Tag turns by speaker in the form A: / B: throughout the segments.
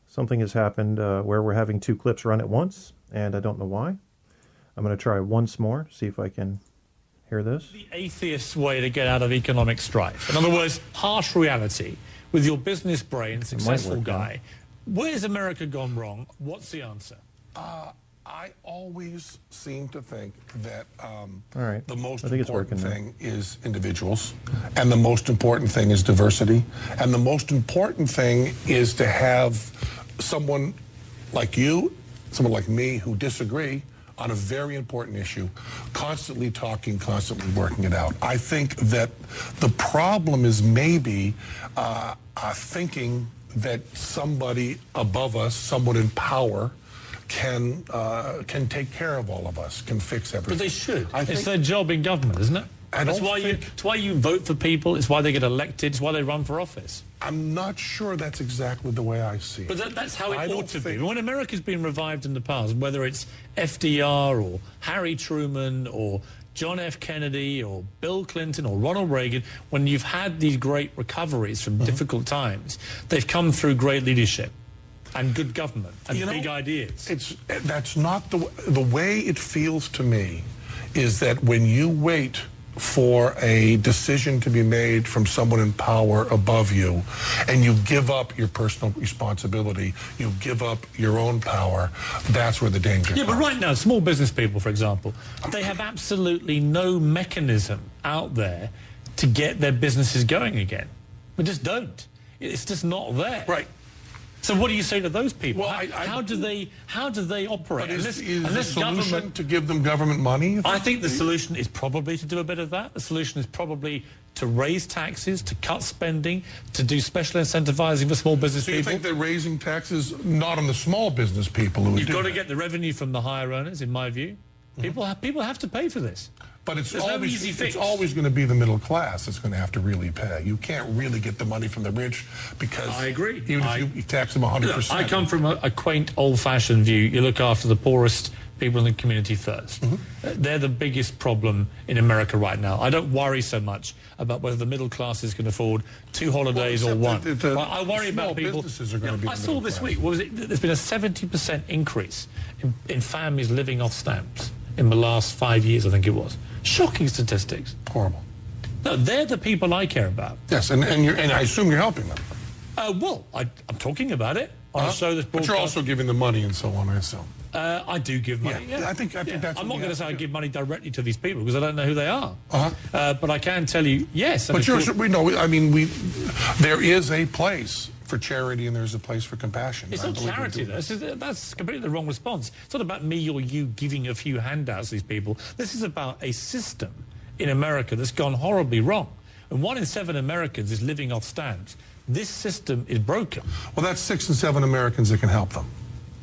A: Something has happened where we're having two clips run at once, and I don't know why. I'm going to try once more, see if I can hear this.
B: The atheist's way to get out of economic strife. In other words, harsh reality. With your business brain, successful guy, where's America gone wrong? What's the answer?
C: I always seem to think that
A: right.
C: the most
A: I think
C: important thing is individuals, and the most important thing is diversity, and the most important thing is to have someone like you, someone like me, who disagree on a very important issue, constantly talking, constantly working it out. I think that the problem is maybe thinking that somebody above us, someone in power, can take care of all of us, can fix everything.
B: But they should. It's their job in government, isn't it? It's why you vote for people. It's why they get elected. It's why they run for office.
C: I'm not sure that's exactly the way I see it.
B: But that's how it ought to be. When America's been revived in the past, whether it's FDR or Harry Truman or John F. Kennedy or Bill Clinton or Ronald Reagan, when you've had these great recoveries from difficult times, they've come through great leadership and good government and big ideas.
C: That's not the way it feels to me is that when you wait for a decision to be made from someone in power above you, and you give up your personal responsibility, you give up your own power, that's where the danger comes.
B: But right now, small business people, for example, they have absolutely no mechanism out there to get their businesses going again. We just don't. It's just not there.
C: Right.
B: So what do you say to those people?
C: Well,
B: how do they operate?
C: Is the solution to give them government money?
B: I think the solution is probably to do a bit of that. The solution is probably to raise taxes, to cut spending, to do special incentivizing for small business people.
C: So you think that raising taxes, not on the small business people who would do that?
B: You've got to get the revenue from the higher earners, in my view. People have to pay for this.
C: But it's always going to be the middle class that's going to have to really pay. You can't really get the money from the rich because
B: I agree.
C: Even if you tax them 100%.
B: I come from a quaint, old-fashioned view. You look after the poorest people in the community first. They're the biggest problem in America right now. I don't worry so much about whether the middle class can afford 2 holidays or one. I worry about people.
C: Businesses are going to be
B: I saw this week. There's been a 70% increase in families living off stamps in the last 5 years, I think it was. Shocking statistics.
C: Horrible.
B: No, they're the people I care about.
C: Yes, and I assume you're helping them.
B: Well, I'm talking about it on a show that's broadcast.
C: But you're also giving them money and so on, I assume.
B: I do give money. Yeah.
C: I think that's.
B: I'm not going to say I give money directly to these people because I don't know who they are. But I can tell you, yes.
C: But we know. I mean, there is a place for charity and there's a place for compassion.
B: It's not charity, though. That's completely the wrong response. It's not about me or you giving a few handouts to these people. This is about a system in America that's gone horribly wrong. And 1 in 7 Americans is living off stamps. This system is broken.
C: Well, that's 6 in 7 Americans that can help them.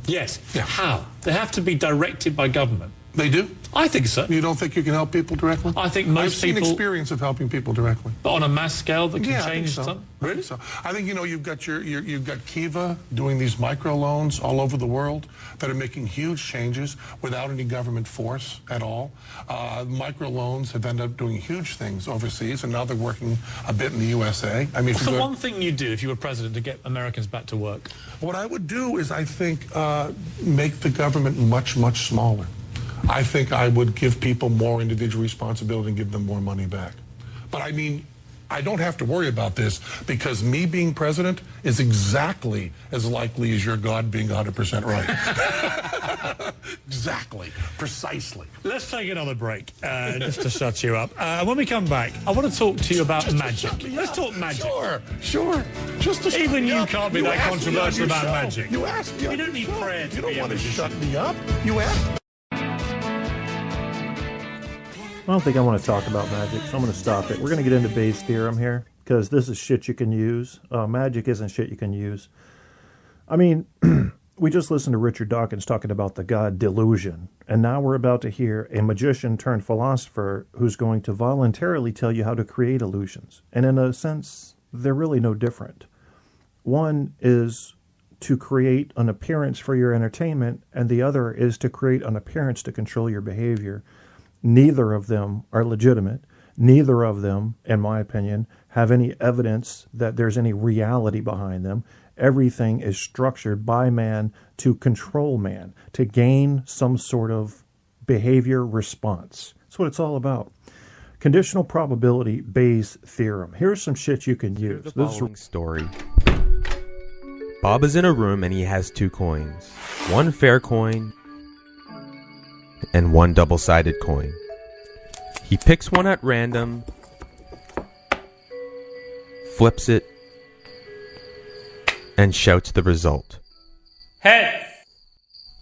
B: Yes. Yeah. How? They have to be directed by government.
C: They do?
B: I think so.
C: You don't think you can help people directly?
B: I think most people...
C: I've seen experience of helping people directly.
B: But on a mass scale that can change
C: something?
B: Really?
C: I think, you've got Kiva doing these microloans all over the world that are making huge changes without any government force at all. Microloans have ended up doing huge things overseas, and now they're working a bit in the USA. I mean,
B: what's the one thing you'd do if you were president to get Americans back to work?
C: What I would do is, I think, make the government much, much smaller. I think I would give people more individual responsibility and give them more money back. But I mean, I don't have to worry about this because me being president is exactly as likely as your God being 100% right. Exactly. Precisely.
B: Let's take another break just to shut you up. When we come back, I want to talk to you about magic. Let's talk magic.
C: Sure.
B: Even you can't be that controversial about magic.
C: You asked me.
B: You don't need prayer.
C: You don't want to shut me up. You asked.
A: I don't think I want to talk about magic, so I'm going to stop it. We're going to get into Bayes' theorem here, because this is shit you can use. Magic isn't shit you can use. I mean, we just listened to Richard Dawkins talking about the god delusion, and now we're about to hear a magician turned philosopher who's going to voluntarily tell you how to create illusions. And in a sense, they're really no different. One is to create an appearance for your entertainment, and the other is to create an appearance to control your behavior. Neither of them are legitimate. Neither of them, in my opinion, have any evidence that there's any reality behind them. Everything is structured by man to control man, to gain some sort of behavior response. That's what it's all about. Conditional probability Bayes theorem. Here's some shit you can use.
D: The following story. Bob is in a room and he has 2 coins. One fair coin and one double-sided coin. He picks one at random, flips it, and shouts the result.
B: Heads!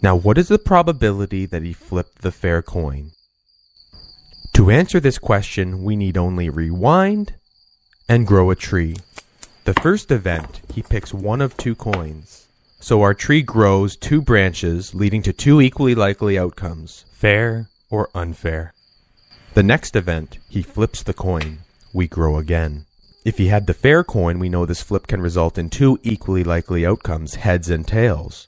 D: Now, what is the probability that he flipped the fair coin? To answer this question, we need only rewind and grow a tree. The first event, he picks one of 2 coins. So our tree grows 2 branches, leading to 2 equally likely outcomes, fair or unfair. The next event, he flips the coin. We grow again. If he had the fair coin, we know this flip can result in 2 equally likely outcomes, heads and tails,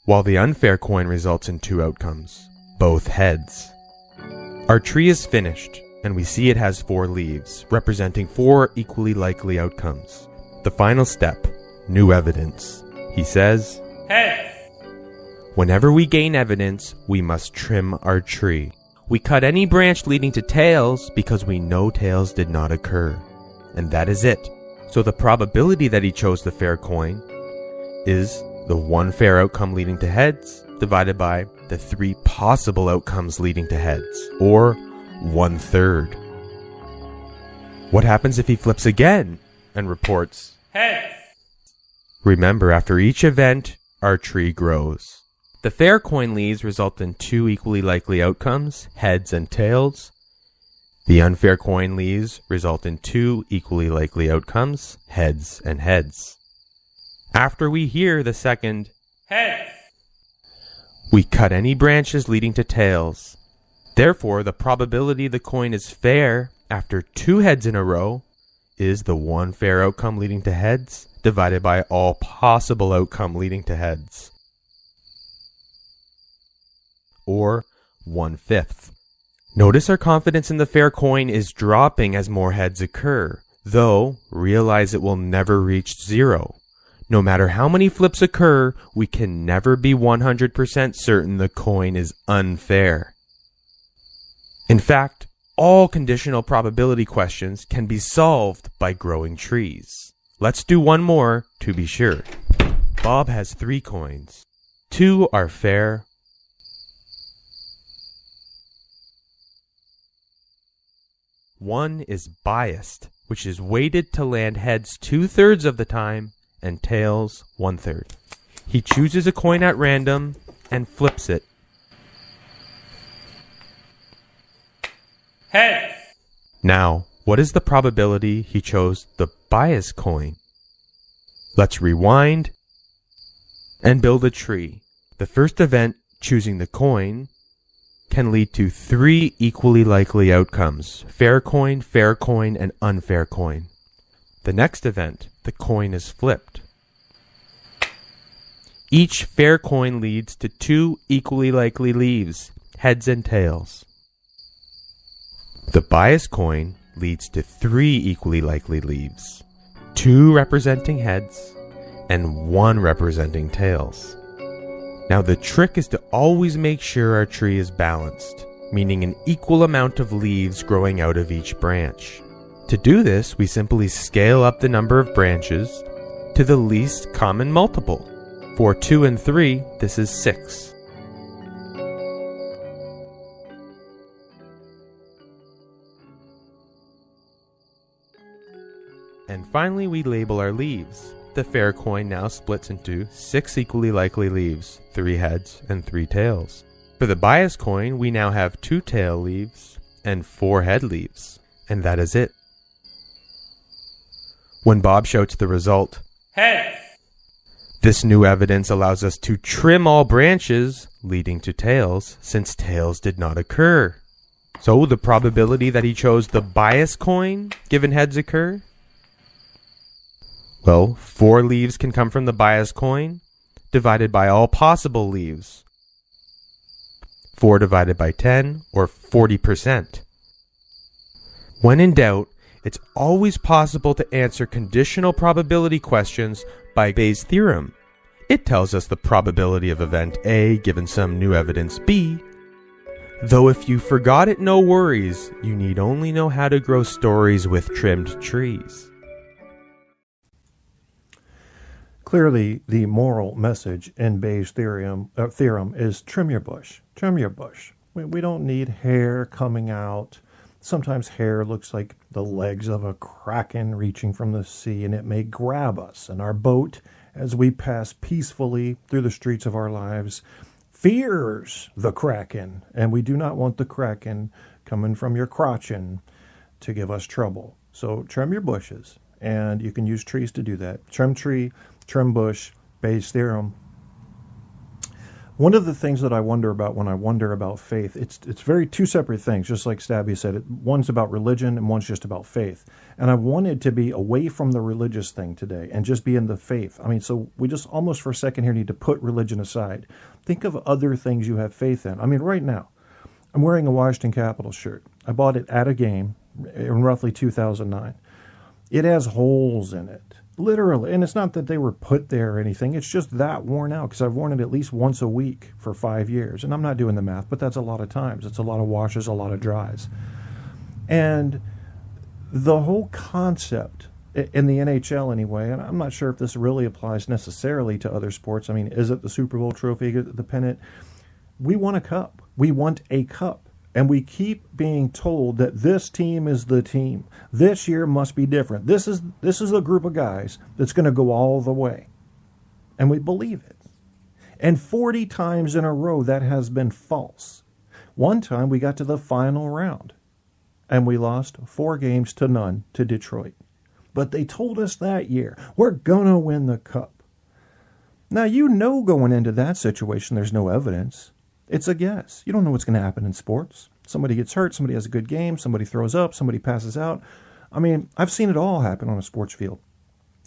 D: while the unfair coin results in 2 outcomes, both heads. Our tree is finished, and we see it has 4 leaves, representing 4 equally likely outcomes. The final step, new evidence. He says,
B: Heads!
D: Whenever we gain evidence, we must trim our tree. We cut any branch leading to tails because we know tails did not occur. And that is it. So the probability that he chose the fair coin is the 1 fair outcome leading to heads divided by the 3 possible outcomes leading to heads, or 1/3. What happens if he flips again and reports
B: Heads!
D: Remember, after each event, our tree grows. The fair coin leaves result in 2 equally likely outcomes, heads and tails. The unfair coin leaves result in 2 equally likely outcomes, heads and heads. After we hear the second
B: Heads!
D: we cut any branches leading to tails. Therefore, the probability the coin is fair after 2 heads in a row is the 1 fair outcome leading to heads divided by all possible outcome leading to heads, or 1/5. Notice our confidence in the fair coin is dropping as more heads occur, though realize it will never reach 0. No matter how many flips occur, we can never be 100% certain the coin is unfair. In fact, all conditional probability questions can be solved by growing trees. Let's do one more to be sure. Bob has 3 coins. 2 are fair. 1 is biased, which is weighted to land heads 2/3 of the time and tails 1/3. He chooses a coin at random and flips it.
B: Heads!
D: Now, what is the probability he chose the bias coin? Let's rewind and build a tree. The first event, choosing the coin, can lead to 3 equally likely outcomes, fair coin, and unfair coin. The next event, the coin is flipped. Each fair coin leads to 2 equally likely leaves, heads and tails. The bias coin leads to 3 equally likely leaves, 2 representing heads and 1 representing tails. Now the trick is to always make sure our tree is balanced, meaning an equal amount of leaves growing out of each branch. To do this, we simply scale up the number of branches to the least common multiple. For 2 and 3, this is 6. And finally, we label our leaves. The fair coin now splits into 6 equally likely leaves, 3 heads and 3 tails. For the bias coin, we now have 2 tail leaves and 4 head leaves. And that is it. When Bob shouts the result,
B: Heads!
D: this new evidence allows us to trim all branches leading to tails, since tails did not occur. So the probability that he chose the bias coin, given heads occur? Well, 4 leaves can come from the bias coin, divided by all possible leaves. 4 divided by 10, or 40%. When in doubt, it's always possible to answer conditional probability questions by Bayes' theorem. It tells us the probability of event A given some new evidence B. Though if you forgot it, no worries. You need only know how to grow stories with trimmed trees.
A: Clearly, the moral message in Bayes' theorem is trim your bush. Trim your bush. We don't need hair coming out. Sometimes hair looks like the legs of a kraken reaching from the sea, and it may grab us and our boat as we pass peacefully through the streets of our lives fears the kraken, and we do not want the kraken coming from your crotchin to give us trouble. So trim your bushes, and you can use trees to do that. Trim tree, trim bush, Bayes' theorem. One of the things that I wonder about when I wonder about faith, it's very two separate things, just like Stabby said. One's about religion and one's just about faith. And I wanted to be away from the religious thing today and just be in the faith. I mean, so we just almost for a second here need to put religion aside. Think of other things you have faith in. I mean, right now, I'm wearing a Washington Capitals shirt. I bought it at a game in roughly 2009. It has holes in it. Literally, and it's not that they were put there or anything. It's just that worn out because I've worn it at least once a week for 5 years. And I'm not doing the math, but that's a lot of times. It's a lot of washes, a lot of dries. And the whole concept in the NHL anyway, and I'm not sure if this really applies necessarily to other sports. I mean, is it the Super Bowl trophy, the pennant? We want a cup. We want a cup. And we keep being told that this team is the team. This year must be different. This is a group of guys that's going to go all the way. And we believe it. And 40 times in a row that has been false. One time we got to the final round and we lost 4-0 to Detroit. But they told us that year, we're going to win the cup. Now, you know, going into that situation, there's no evidence. It's a guess. You don't know what's going to happen in sports. Somebody gets hurt, somebody has a good game, somebody throws up, somebody passes out. I mean, I've seen it all happen on a sports field.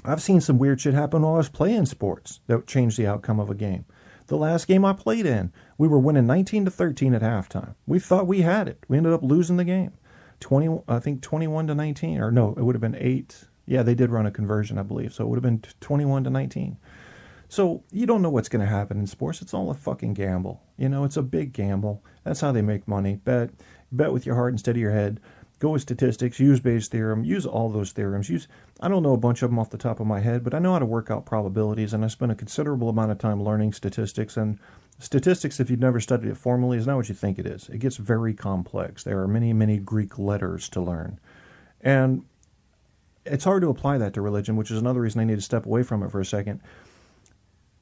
A: I've seen some weird shit happen while I was playing sports that changed the outcome of a game. The last game I played in, we were winning 19-13 at halftime. We thought we had it. We ended up losing the game. 21-19, or no, it would have been 8. Yeah, they did run a conversion, I believe. So it would have been 21-19. So you don't know what's going to happen in sports. It's all a fucking gamble. You know, it's a big gamble. That's how they make money. Bet with your heart instead of your head. Go with statistics. Use Bayes' theorem. Use all those theorems. I don't know a bunch of them off the top of my head, but I know how to work out probabilities, and I spent a considerable amount of time learning statistics. And statistics, if you've never studied it formally, is not what you think it is. It gets very complex. There are many, many Greek letters to learn. And it's hard to apply that to religion, which is another reason I need to step away from it for a second.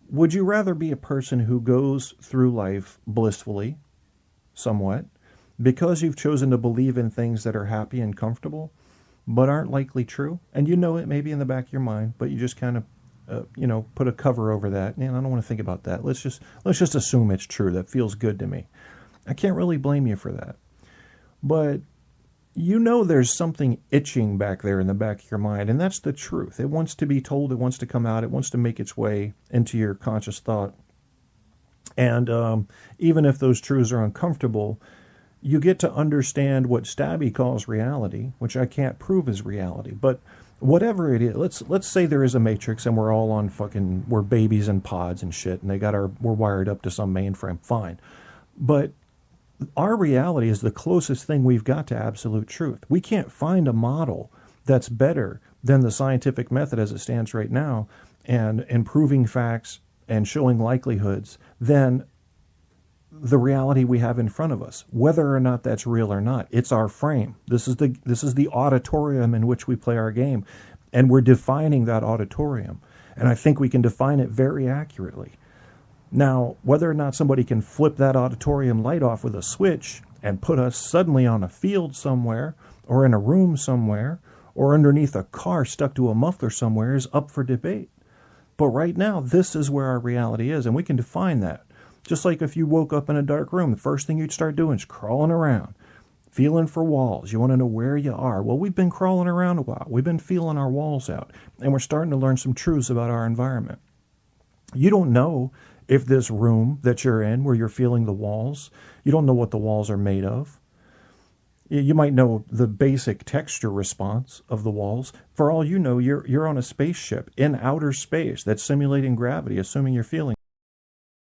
A: Would you rather be a person who goes through life blissfully, somewhat, because you've chosen to believe in things that are happy and comfortable, but aren't likely true? And you know it maybe in the back of your mind, but you just kind of, put a cover over that. And I don't want to think about that. Let's just assume it's true. That feels good to me. I can't really blame you for that. But you know there's something itching back there in the back of your mind, and that's the truth. It wants to be told, it wants to come out, it wants to make its way into your conscious thought. And even if those truths are uncomfortable, you get to understand what Stabby calls reality, which I can't prove is reality. But whatever it is, let's say there is a matrix and we're all on we're babies in pods and shit, and we're wired up to some mainframe, fine. But our reality is the closest thing we've got to absolute truth. We can't find a model that's better than the scientific method as it stands right now, and improving facts and showing likelihoods than the reality we have in front of us, whether or not that's real or not. It's our frame. This is the auditorium in which we play our game, and we're defining that auditorium. And I think we can define it very accurately. Now, whether or not somebody can flip that auditorium light off with a switch and put us suddenly on a field somewhere, or in a room somewhere, or underneath a car stuck to a muffler somewhere is up for debate. But right now, this is where our reality is, and we can define that. Just like if you woke up in a dark room, the first thing you'd start doing is crawling around, feeling for walls. You want to know where you are. Well, we've been crawling around a while. We've been feeling our walls out, and we're starting to learn some truths about our environment. You don't know if this room that you're in, where you're feeling the walls, you don't know what the walls are made of. You might know the basic texture response of the walls. For all you know, you're on a spaceship in outer space that's simulating gravity, assuming you're feeling